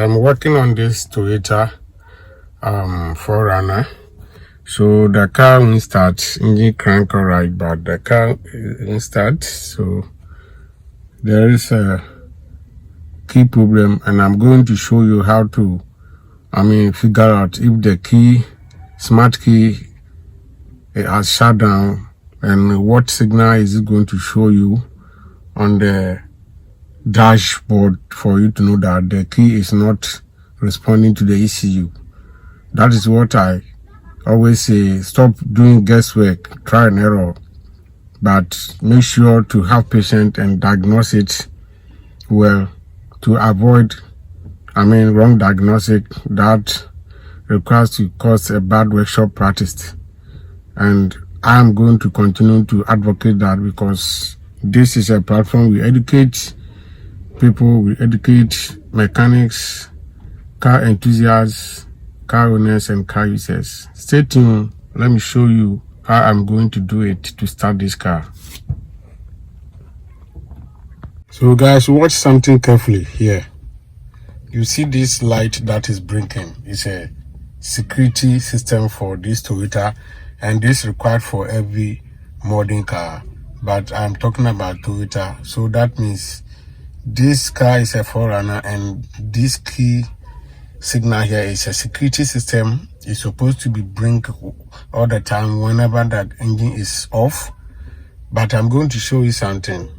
I'm working on this Toyota Forerunner. So the car won't start, engine crank alright, but the car won't start. So there is a key problem, and I'm going to show you how to figure out if the smart key has shut down, and what signal is it going to show you on the dashboard for you to know that the key is not responding to the ECU. That is what I always say. Stop doing guesswork, try and error, but make sure to have patience and diagnose it well to avoid wrong diagnostic that requires to cause a bad workshop practice. And I'm going to continue to advocate that, because this is a platform we educate people, we educate mechanics, car enthusiasts, car owners, and car users. Stay tuned. Let me show you how I'm going to do it to start this car. So guys, watch something carefully here. You see this light that is blinking. It's a security system for this Toyota, and this required for every modern car, but I'm talking about Toyota. So that means this car is a Forerunner, and this key signal here is a security system. It's supposed to be blink all the time whenever that engine is off. But I'm going to show you something.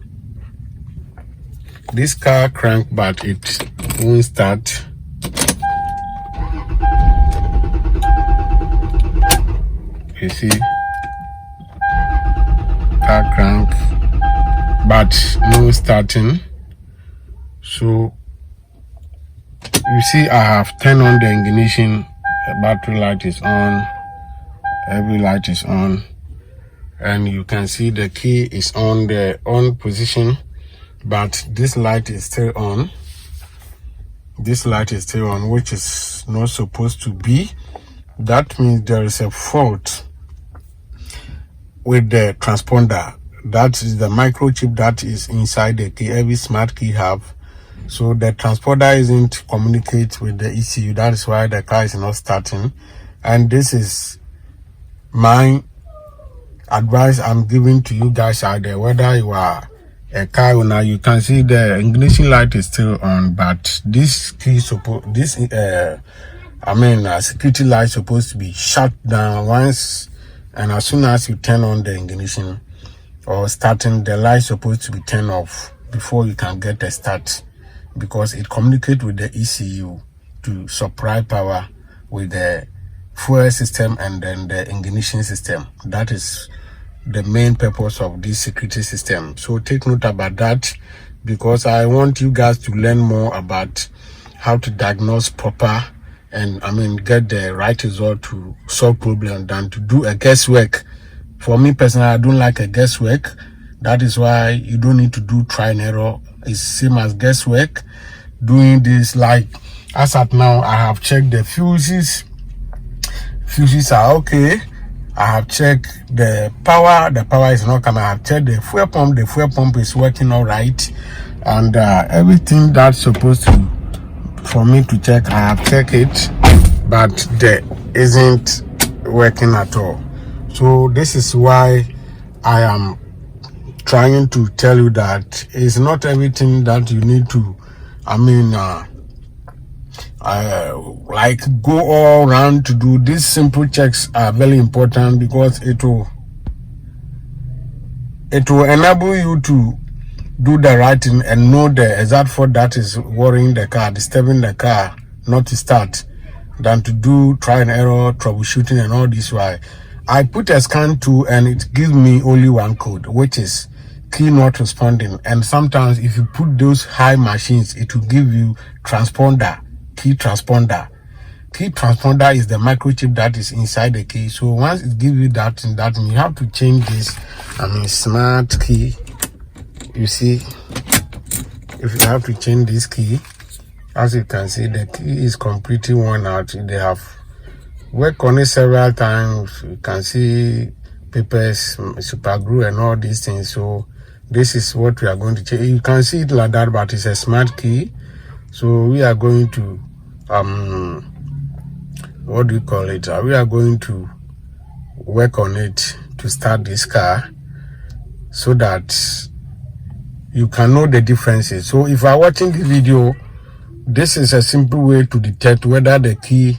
This car crank, but it won't start. You see, car crank, but no starting. So you see, I have turned on the ignition. The battery light is on, every light is on, and you can see the key is on the on position, but this light is still on. This light is still on, which is not supposed to be. That means there is a fault with the transponder. That is the microchip that is inside the key. Every smart key have. So the transponder isn't communicate with the ECU. That is why the car is not starting. And this is my advice I'm giving to you guys out there. Whether you are a car owner, you can see the ignition light is still on, but this key security light is supposed to be shut down once, and as soon as you turn on the ignition or starting, the light is supposed to be turned off before you can get a start, because it communicates with the ECU to supply power with the fuel system and then the ignition system. That is the main purpose of this security system. So take note about that, because I want you guys to learn more about how to diagnose proper and get the right result to solve problem than to do a guesswork. For me personally, I don't like a guesswork. That is why you don't need to do try and error. It's same as guesswork. Doing this, like as at now, I have checked the fuses. Fuses are okay. I have checked the power. The power is not coming. I have checked the fuel pump. The fuel pump is working all right, and everything that's supposed to for me to check, I have checked it, but there isn't working at all. So this is why I am trying to tell you that it's not everything that you need to like go all around to do. These simple checks are very important, because it will enable you to do the right thing and know the exact fault that is worrying the car, disturbing the car not to start, than to do try and error, troubleshooting, and all this. Why I put a scan tool, and it gives me only one code, which is key not responding. And sometimes if you put those high machines, it will give you transponder, key transponder. Key transponder is the microchip that is inside the key. So once it gives you that means you have to change this smart key. You see, if you have to change this key, as you can see, the key is completely worn out. They have worked on it several times. You can see papers, super glue, and all these things. So this is what we are going to change. You can see it like that, but it's a smart key. So we are going to what do you call it? We are going to work on it to start this car so that you can know the differences. So if you are watching the video, this is a simple way to detect whether the key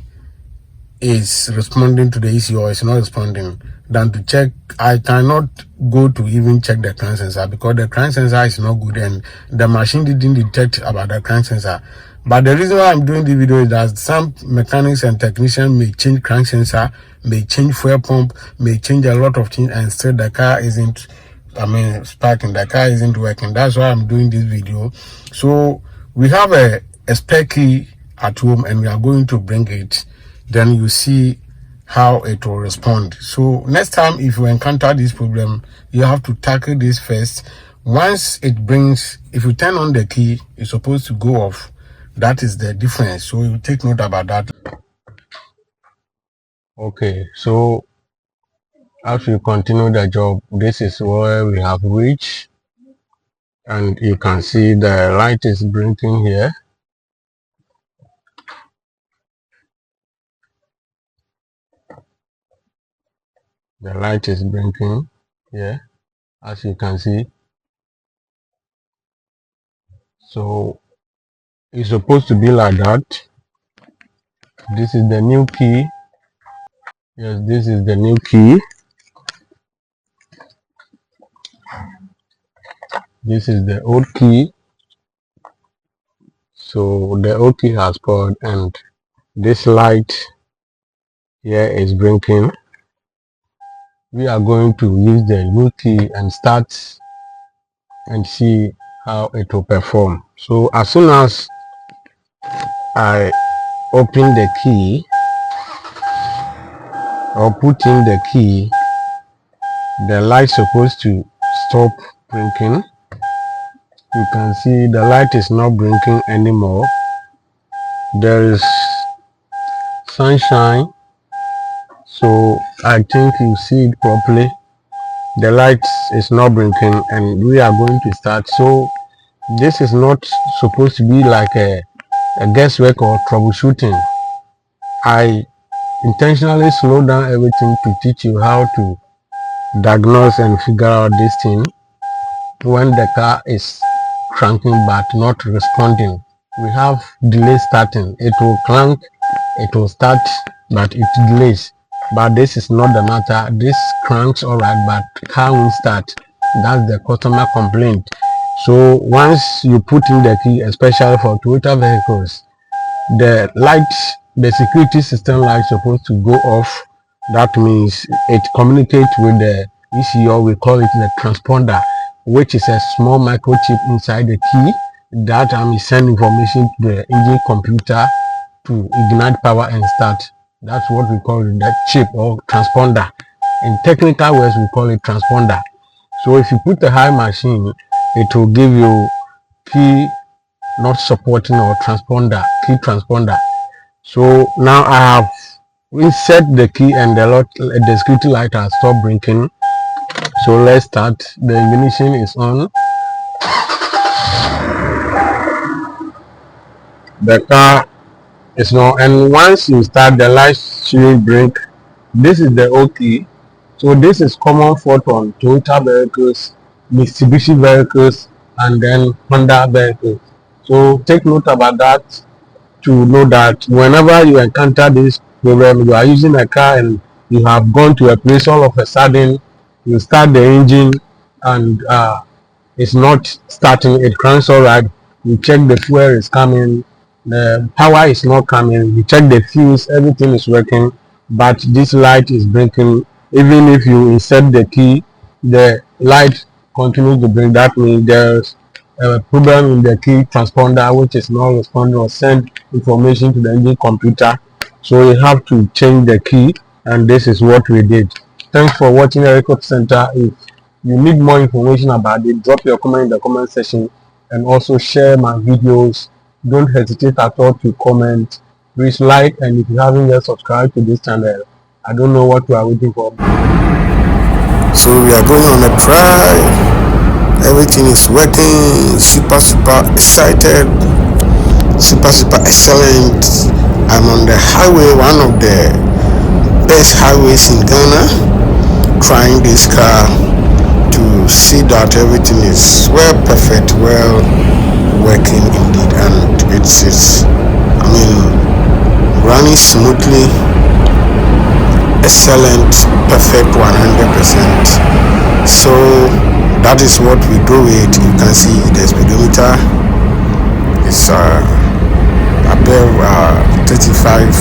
is responding to the ECU or is not responding, than to check. I cannot go to even check the crank sensor because the crank sensor is not good and the machine didn't detect about the crank sensor. But the reason why I'm doing the video is that some mechanics and technicians may change crank sensor, may change fuel pump, may change a lot of things, and still the car isn't, sparking, the car isn't working. That's why I'm doing this video. So we have a spare key at home and we are going to bring it. Then you see how it will respond. So next time if you encounter this problem, you have to tackle this first. Once it brings, if you turn on the key, it's supposed to go off. That is the difference. So you take note about that. Okay, so as we continue the job, this is where we have reached, and you can see the light is blinking here. The light is blinking here, as you can see. So it's supposed to be like that. This is the new key. Yes, this is the new key. This is the old key. So the old key has spoiled and this light here is blinking. We are going to use the new key and start and see how it will perform. So as soon as I open the key or put in the key, the light is supposed to stop blinking. You can see the light is not blinking anymore. There is sunshine, so I think you see it properly. The light is not blinking and we are going to start. So this is not supposed to be like a guesswork or troubleshooting. I intentionally slow down everything to teach you how to diagnose and figure out this thing when the car is cranking but not responding. We have delay starting. It will crank, it will start, but it delays. But this is not the matter. This cranks alright, but car won't start. That's the customer complaint. So once you put in the key, especially for Toyota vehicles, the light, the security system light is supposed to go off. That means it communicates with the ECU. We call it the transponder, which is a small microchip inside the key that send information to the engine computer to ignite power and start. That's what we call the chip or transponder. In technical words, we call it transponder. So if you put a high machine, it will give you key not supporting or transponder, key transponder. So now I have reset the key and the security light has stopped blinking. So let's start. The ignition is on. The car is on, and once you start, the light should blink. This is the old key. So this is common fault on Toyota vehicles, Mitsubishi vehicles, and then Honda vehicles. So take note about that, to know that whenever you encounter this problem, you are using a car and you have gone to a place, all of a sudden you start the engine and it's not starting, it runs all right. You check the fuel is coming, the power is not coming, you check the fuse, everything is working, but this light is blinking. Even if you insert the key, the light continues to blink. That means there's a problem in the key transponder which is not responding or send information to the engine computer. So you have to change the key, and this is what we did. Thanks for watching the Record Center. If you need more information about it, drop your comment in the comment section and also share my videos. Don't hesitate at all to comment. Please like, and if you haven't yet subscribed to this channel, I don't know what you are waiting for. So we are going on a drive. Everything is working. Super excited. Super excellent. I'm on the highway, one of the best highways in Ghana, trying this car to see that everything is well perfect, well working indeed, and it's running smoothly, excellent, perfect 100%. So that is what we do it. You can see the speedometer is above 35.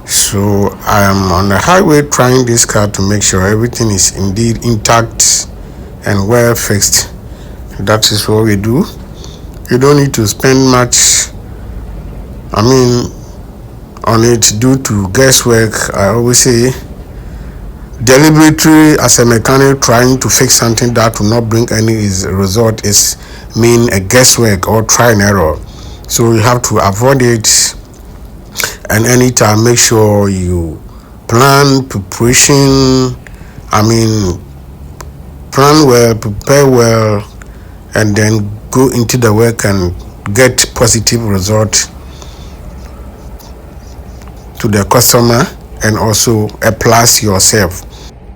So I am on the highway trying this car to make sure everything is indeed intact and well fixed. That is what we do. You don't need to spend much on it due to guesswork. I always say deliberately, as a mechanic, trying to fix something that will not bring any result is mean a guesswork or try and error. So you have to avoid it, and anytime make sure you plan, preparation, plan well, prepare well, and then go into the work and get positive result to the customer, and also a plus yourself.